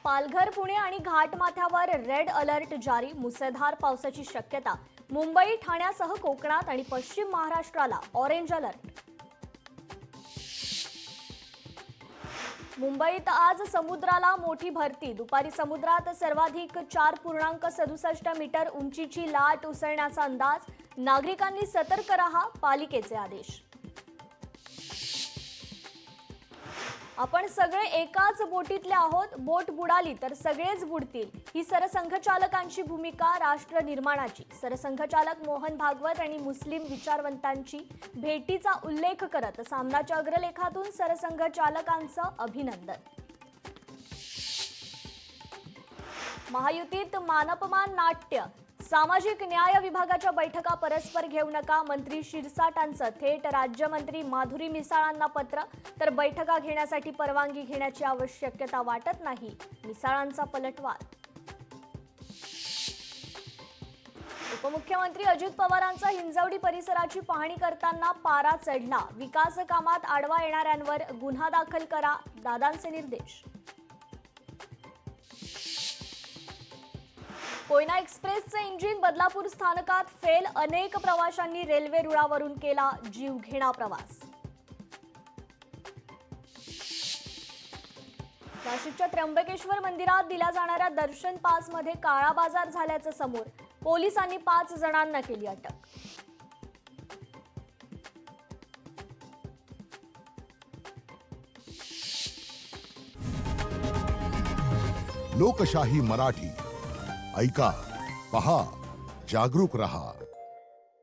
पालघर, पुणे आणि घाटमाथ्यावर red alert जारी. मुसळधार पावसाची शक्यता. मुंबई, ठाण्यासह कोकणात आणि पश्चिम महाराष्ट्राला ऑरेंज अलर्ट. मुंबईत आज समुद्राला मोठी भरती. दुपारी समुद्रात सर्वाधिक 4.67 मीटर उंचीची लाट उसळण्याचा अंदाज. नागरिकांनी सतर्क रहा, पालिकेचे आदेश. आपण सगळे एकाच बोटीतले आहोत. बोट बुडाली तर सगळेच बुडतील, ही सरसंघचालकांची भूमिका राष्ट्र निर्माणाची. सरसंघचालक मोहन भागवत आणि मुस्लिम विचारवंतांची भेटीचा उल्लेख करत सामनाच्या अग्रलेखातून सरसंघचालकांचं अभिनंदन. महायुतीत मानपमान नाट्य. सामाजिक न्याय विभागाच्या बैठका परस्पर घेऊ नका. मंत्री शिरसाटांचं थेट राज्यमंत्री माधुरी मिसाळांना पत्र. तर बैठका घेण्यासाठी परवानगी घेण्याची आवश्यकता वाटत नाही, मिसाळांचा पलटवार. उपमुख्यमंत्री अजित पवारांचा हिंजवडी परिसराची पाहणी करताना पारा चढला. विकास कामात आडवा येणाऱ्यांवर गुन्हा दाखल करा, दादांचे निर्देश. कोयना एक्सप्रेसचे इंजिन बदलापूर स्थानकात फेल. अनेक प्रवाशांनी रेल्वे रुळावरून केला जीवघेणा प्रवास. नाशिकच्या त्र्यंबकेश्वर मंदिरात दिल्या जाणाऱ्या दर्शन पासमध्ये काळा बाजार झाल्याचं समोर. पोलिसांनी 5 जणांना केली अटक. लोकशाही मराठी ऐका, पहा, जागरूक रहा.